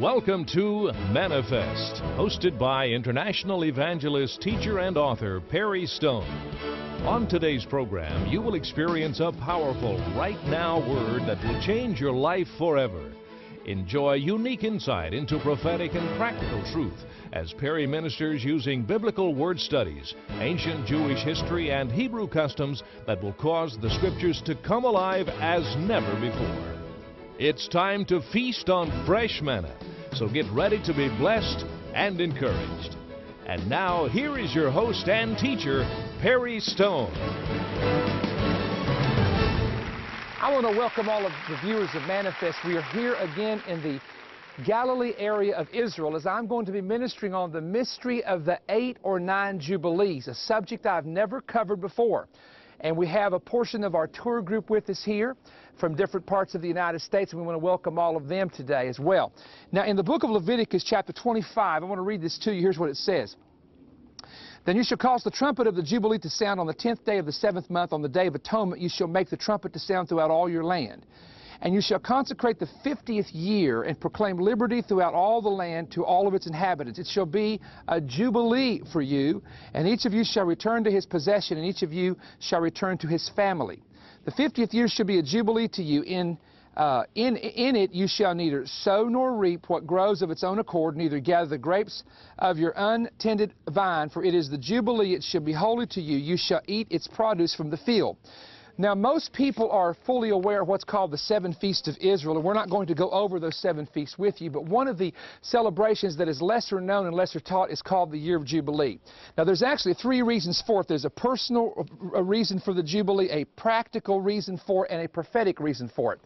Welcome to Manna-Fest, hosted by international evangelist, teacher, and author Perry Stone. On today's program, you will experience a powerful right now word that will change your life forever. Enjoy unique insight into prophetic and practical truth as Perry ministers using biblical word studies, ancient Jewish history, and Hebrew customs that will cause the scriptures to come alive as never before. It's time to feast on fresh manna, so get ready to be blessed and encouraged. And now, here is your host and teacher, Perry Stone. I want to welcome all of the viewers of Manna-Fest. We are here again in the Galilee area of Israel as I'm going to be ministering on the mystery of the 8 or 9 Jubilees, a subject I've never covered before. And we have a portion of our tour group with us here from different parts of the United States, and we want to welcome all of them today as well. Now, in the book of Leviticus, chapter 25, I want to read this to you. Here's what it says. Then you shall cause the trumpet of the Jubilee to sound on the 10th day of the 7th month. On the day of atonement you shall make the trumpet to sound throughout all your land. And you shall consecrate the 50th year and proclaim liberty throughout all the land to all of its inhabitants. It shall be a jubilee for you, and each of you shall return to his possession, and each of you shall return to his family. The 50th year shall be a jubilee to you. In it you shall neither sow nor reap what grows of its own accord, neither gather the grapes of your untended vine, for it is the jubilee. It shall be holy to you. You shall eat its produce from the field. Now, most people are fully aware of what's called the 7 Feasts of Israel, and we're not going to go over those 7 feasts with you, but one of the celebrations that is lesser known and lesser taught is called the Year of Jubilee. Now, there's actually 3 reasons for it. There's a personal reason for the Jubilee, a practical reason for it, and a prophetic reason for it.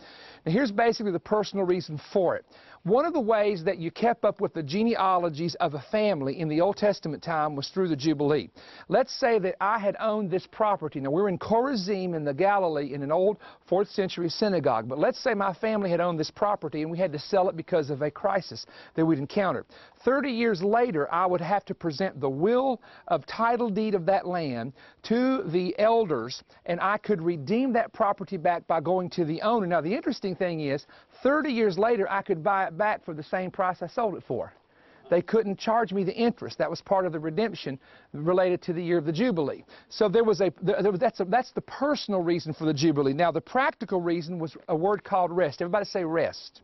Now, here's basically the personal reason for it. One of the ways that you kept up with the genealogies of a family in the Old Testament time was through the Jubilee. Let's say that I had owned this property. Now, we're in Chorazim in the Galilee in an old 4th century synagogue, but let's say my family had owned this property and we had to sell it because of a crisis that we'd encountered. 30 years later, I would have to present the will of title deed of that land to the elders, and I could redeem that property back by going to the owner. Now, the interesting thing is, 30 years later, I could buy it back for the same price I sold it for. They couldn't charge me the interest. That was part of the redemption related to the year of the Jubilee. So that's the personal reason for the Jubilee. Now, the practical reason was a word called rest. Everybody say rest.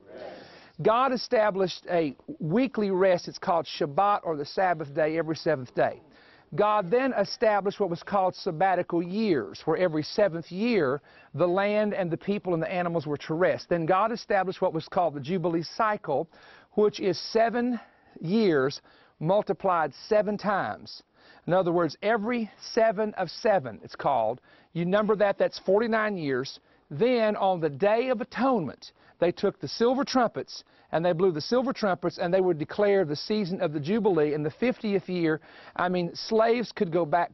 God established a weekly rest. It's called Shabbat, or the Sabbath day, every 7th day. God then established what was called sabbatical years, where every 7th year the land and the people and the animals were to rest. Then God established what was called the Jubilee cycle, which is 7 years multiplied 7 times. In other words, every 7 of 7, it's called. You number that, that's 49 years. Then on the Day of Atonement, they took the silver trumpets, and they blew the silver trumpets, and they would declare the season of the Jubilee. In the 50th year, slaves could go back,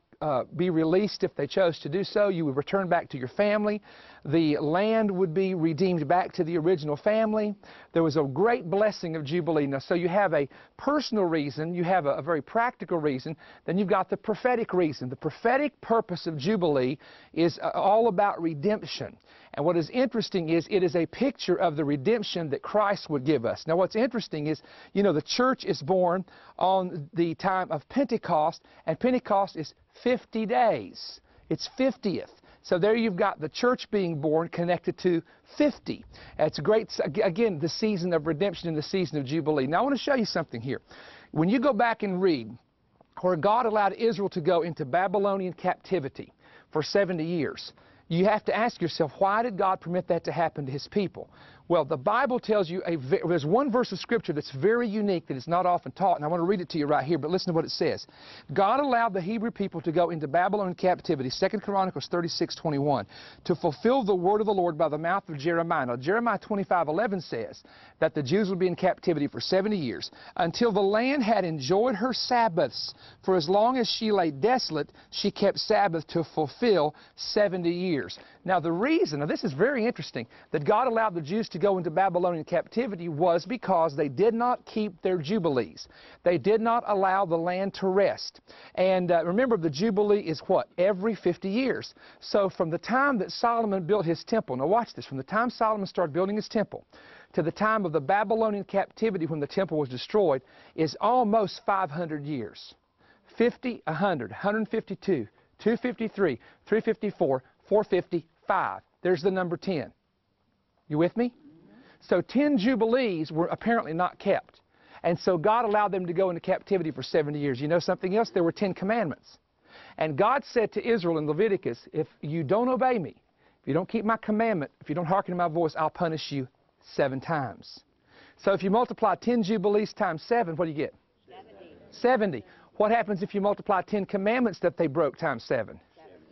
be released if they chose to do so. You would return back to your family. The land would be redeemed back to the original family. There was a great blessing of Jubilee. Now, so you have a personal reason, you have a very practical reason, then you've got the prophetic reason. The prophetic purpose of Jubilee is all about redemption. And what is interesting is it is a picture of the redemption that Christ would give us. Now, what's interesting is, you know, the church is born on the time of Pentecost, and Pentecost is 50 days. It's 50th. So there you've got the church being born connected to 50. It's a great, again, the season of redemption and the season of Jubilee. Now, I want to show you something here. When you go back and read where God allowed Israel to go into Babylonian captivity for 70 years, you have to ask yourself, why did God permit that to happen to his people? Well, the Bible tells you, there's one verse of Scripture that's very unique that is not often taught, and I want to read it to you right here, but listen to what it says. God allowed the Hebrew people to go into Babylonian captivity, 2 Chronicles 36:21, to fulfill the word of the Lord by the mouth of Jeremiah. Now, Jeremiah 25:11 says that the Jews would be in captivity for 70 years, until the land had enjoyed her Sabbaths. For as long as she lay desolate, she kept Sabbath to fulfill 70 years. Now, the reason, now this is very interesting, that God allowed the Jews to go into Babylonian captivity was because they did not keep their Jubilees. They did not allow the land to rest. And remember, the Jubilee is what? Every 50 years. So from the time that Solomon built his temple, now watch this, from the time Solomon started building his temple to the time of the Babylonian captivity when the temple was destroyed is almost 500 years. 50, 100, 152, 253, 354, 455. There's the number 10. You with me? So 10 Jubilees were apparently not kept. And so God allowed them to go into captivity for 70 years. You know something else? There were 10 commandments. And God said to Israel in Leviticus, if you don't obey me, if you don't keep my commandment, if you don't hearken to my voice, I'll punish you 7 times. So if you multiply 10 Jubilees times 7, what do you get? 70. 70. What happens if you multiply 10 commandments that they broke times 7?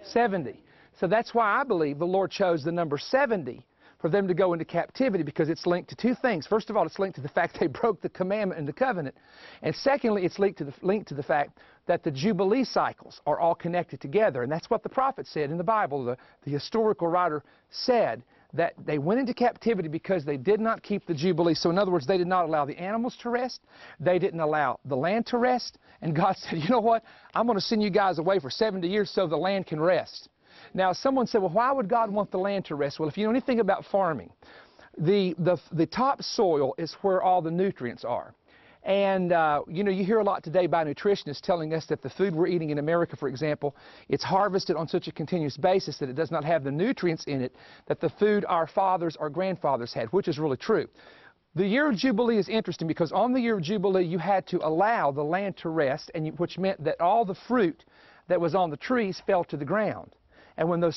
70. So that's why I believe the Lord chose the number 70 for them to go into captivity, because it's linked to 2 things. First of all, it's linked to the fact they broke the commandment and the covenant. And secondly, it's linked to the fact that the Jubilee cycles are all connected together. And that's what the prophet said in the Bible. The historical writer said that they went into captivity because they did not keep the Jubilee. So in other words, they did not allow the animals to rest. They didn't allow the land to rest. And God said, you know what? I'm going to send you guys away for 70 years so the land can rest. Now, someone said, well, why would God want the land to rest? Well, if you know anything about farming, the topsoil is where all the nutrients are. And, you know, you hear a lot today by nutritionists telling us that the food we're eating in America, for example, it's harvested on such a continuous basis that it does not have the nutrients in it that the food our fathers or grandfathers had, which is really true. The year of Jubilee is interesting because on the year of Jubilee, you had to allow the land to rest, which meant that all the fruit that was on the trees fell to the ground. And when the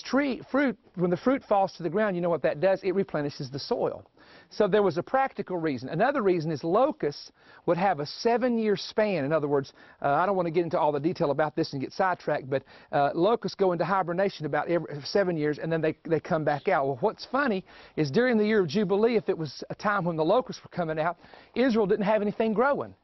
fruit falls to the ground, you know what that does? It replenishes the soil. So there was a practical reason. Another reason is locusts would have a 7-year span. In other words, I don't want to get into all the detail about this and get sidetracked, but locusts go into hibernation about every 7 years, and then they come back out. Well, what's funny is during the year of Jubilee, if it was a time when the locusts were coming out, Israel didn't have anything growing.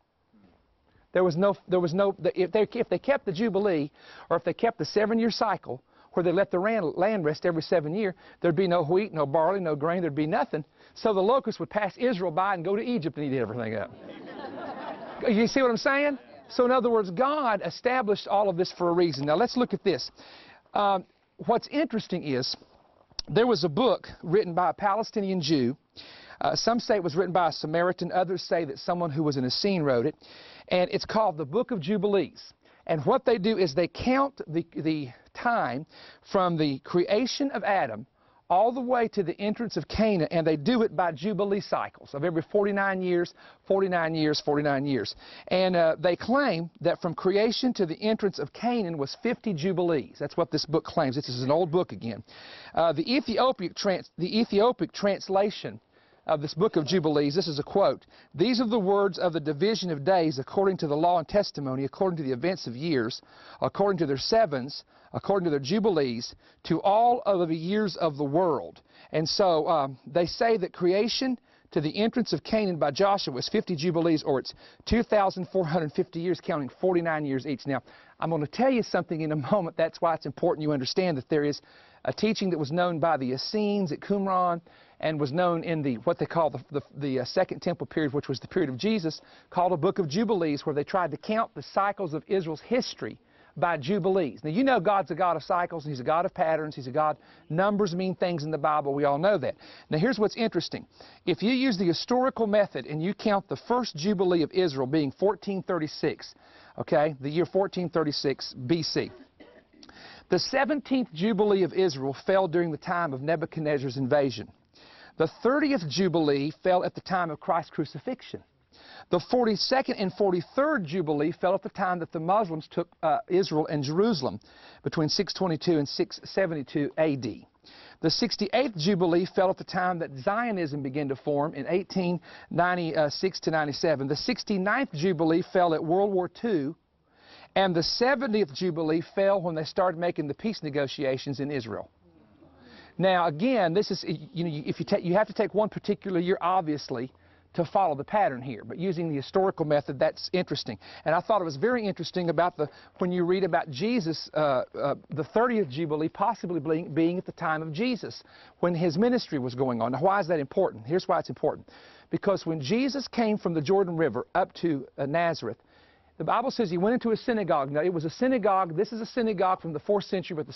If they kept the Jubilee, or if they kept the 7-year cycle, where they let the land rest every 7 years, there'd be no wheat, no barley, no grain, there'd be nothing. So the locusts would pass Israel by and go to Egypt and eat everything up. You see what I'm saying? So in other words, God established all of this for a reason. Now let's look at this. What's interesting is there was a book written by a Palestinian Jew. Some say it was written by a Samaritan. Others say that someone who was an Essene wrote it. And it's called the Book of Jubilees. And what they do is they count the time from the creation of Adam all the way to the entrance of Canaan, and they do it by Jubilee cycles of every 49 years, 49 years, 49 years. And they claim that from creation to the entrance of Canaan was 50 Jubilees. That's what this book claims. This is an old book again. The Ethiopic translation of this book of Jubilees, this is a quote. These are the words of the division of days according to the law and testimony, according to the events of years, according to their sevens, according to their Jubilees, to all of the years of the world. And so they say that creation to the entrance of Canaan by Joshua was 50 Jubilees, or it's 2,450 years, counting 49 years each. Now, I'm going to tell you something in a moment. That's why it's important you understand that there is a teaching that was known by the Essenes at Qumran and was known in what they call the Second Temple period, which was the period of Jesus, called a Book of Jubilees, where they tried to count the cycles of Israel's history by Jubilees. Now, you know God's a God of cycles, and He's a God of patterns. He's a God, numbers mean things in the Bible. We all know that. Now, here's what's interesting. If you use the historical method and you count the first Jubilee of Israel being 1436, okay, the year 1436 BC, the 17th Jubilee of Israel fell during the time of Nebuchadnezzar's invasion. The 30th Jubilee fell at the time of Christ's crucifixion. The 42nd and 43rd Jubilee fell at the time that the Muslims took Israel and Jerusalem, between 622 and 672 A.D. The 68th Jubilee fell at the time that Zionism began to form in 1896 to 97. The 69th Jubilee fell at World War II. And the 70th Jubilee fell when they started making the peace negotiations in Israel. Now, again, this is, you know, you have to take one particular year, obviously, to follow the pattern here. But using the historical method, that's interesting. And I thought it was very interesting about when you read about Jesus, the 30th Jubilee possibly being at the time of Jesus, when His ministry was going on. Now, why is that important? Here's why it's important. Because when Jesus came from the Jordan River up to Nazareth, the Bible says He went into a synagogue. Now, it was a synagogue. This is a synagogue from the 4th century, but the